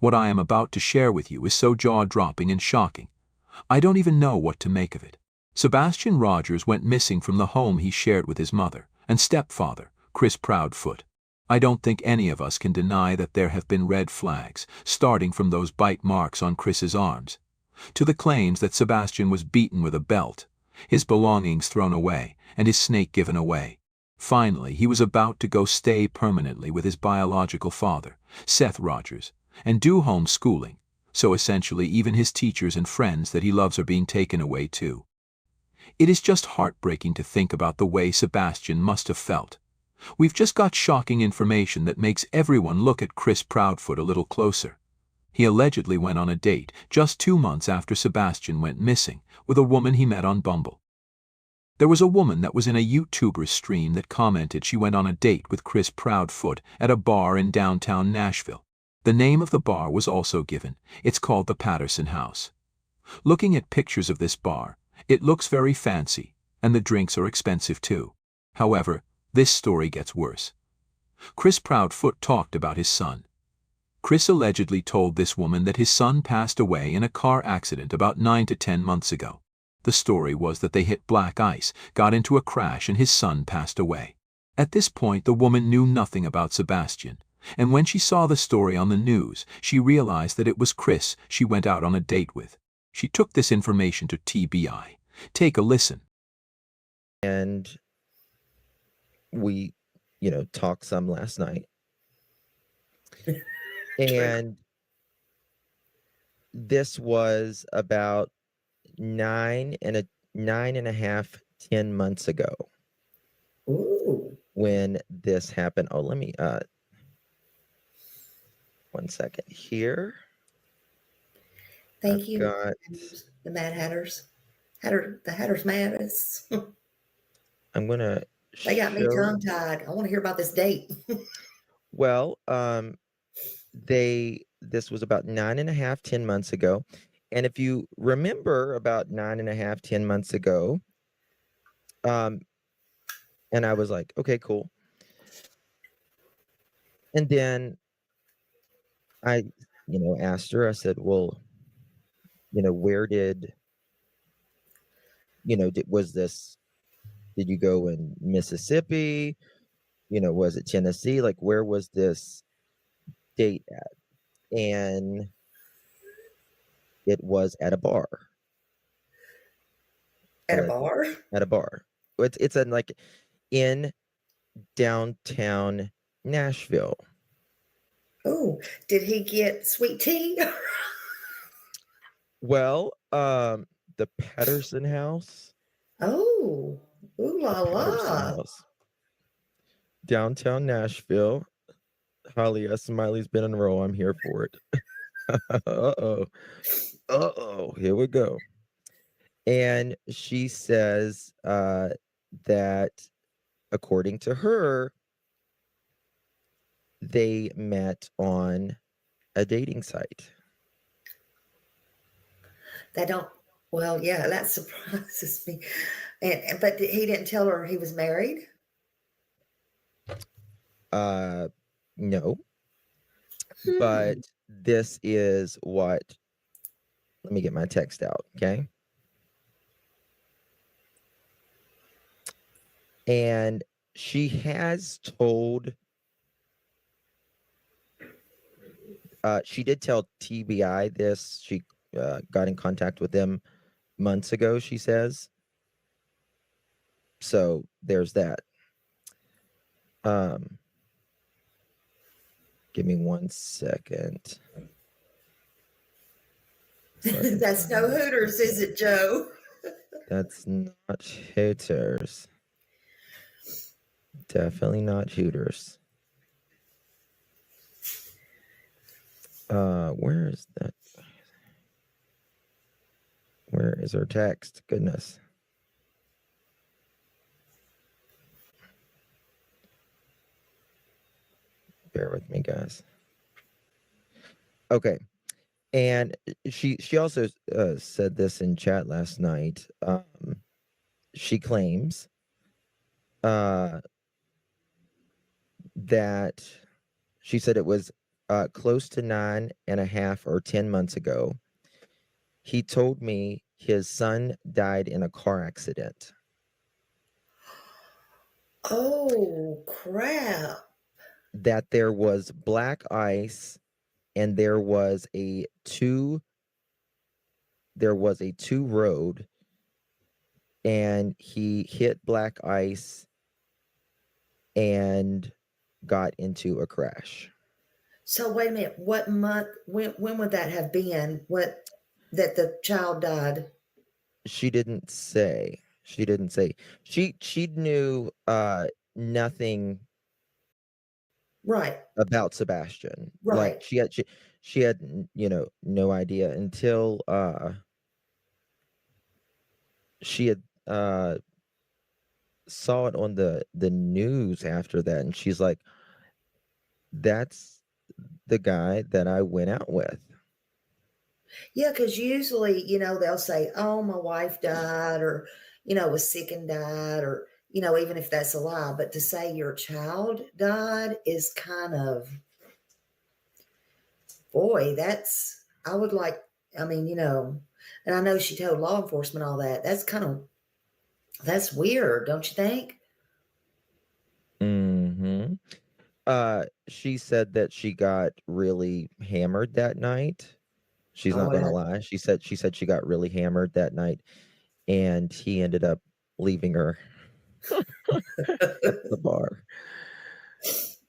What I am about to share with you is so jaw-dropping and shocking. I don't even know what to make of it. Sebastian Rogers went missing from the home he shared with his mother and stepfather, Chris Proudfoot. I don't think any of us can deny that there have been red flags, starting from those bite marks on Chris's arms, to the claims that Sebastian was beaten with a belt, his belongings thrown away, and his snake given away. Finally, he was about to go stay permanently with his biological father, Seth Rogers, and do home schooling, so essentially even his teachers and friends that he loves are being taken away too. It is just heartbreaking to think about the way Sebastian must have felt. We've just got shocking information that makes everyone look at Chris Proudfoot a little closer. He allegedly went on a date just 2 months after Sebastian went missing with a woman he met on Bumble. There was a woman that was in a YouTuber stream that commented she went on a date with Chris Proudfoot at a bar in downtown Nashville. The name of the bar was also given. It's called the Patterson House. Looking at pictures of this bar, it looks very fancy, and the drinks are expensive too. However, this story gets worse. Chris Proudfoot talked about his son. Chris allegedly told this woman that his son passed away in a car accident about 9 to 10 months ago. The story was that they hit black ice, got into a crash, and his son passed away. At this point, the woman knew nothing about Sebastian, and when she saw the story on the news, she realized that it was Chris she went out on a date with. She took this information to TBI. Take a listen. And we, talked some last night. And this was about 9.5, 10 months ago. Ooh. When this happened. Oh, let me 1 second here. Thank I've you. got The Mad Hatters. The Hatters Maddest. I'm gonna They got me show. tongue-tied. I want to hear about this date. Well, this was about 9.5, 10 months ago. And if you remember about 9.5, 10 months ago, and I was like, okay, cool. And then I, asked her, I said, well, where did you go in Mississippi? Was it Tennessee? Like, where was this date at? And it was at a bar. At a bar? At a bar. It's in downtown Nashville. Oh, did he get sweet tea? Well, the Patterson House. Oh, ooh la Patterson la. House. Downtown Nashville. Holly S. Smiley's been in a row. I'm here for it. Uh-oh. Here we go. And she says that according to her, they met on a dating site. Well, yeah, that surprises me. But he didn't tell her he was married? No. But this is what, let me get my text out, okay? And she has told, she did tell TBI this. She got in contact with them months ago, she says. So there's that. Give me 1 second. That's no Hooters, is it, Joe? That's not Hooters. Definitely not Hooters. Where is that? Where is her text? Goodness. Bear with me, guys. Okay. And she also said this in chat last night. She claims that she said it was close to 9.5 or 10 months ago. He told me his son died in a car accident. Oh, crap. That there was black ice and there was a two road, and he hit black ice and got into a crash. So wait a minute. What month? When would that have been? What that the child died? She didn't say. She didn't say. She knew nothing Right. about Sebastian. Like Right. she had no idea until she had saw it on the news after that, and she's like, that's the guy that I went out with. Yeah, because usually, they'll say, "Oh, my wife died," or was sick and died, or even if that's a lie. But to say your child died is kind of, boy, that's I would like. I mean, and I know she told law enforcement all that. That's weird, don't you think? Mm-hmm. She said that she got really hammered that night. She's Oh, not gonna well, lie. She said she got really hammered that night, and he ended up leaving her at the bar.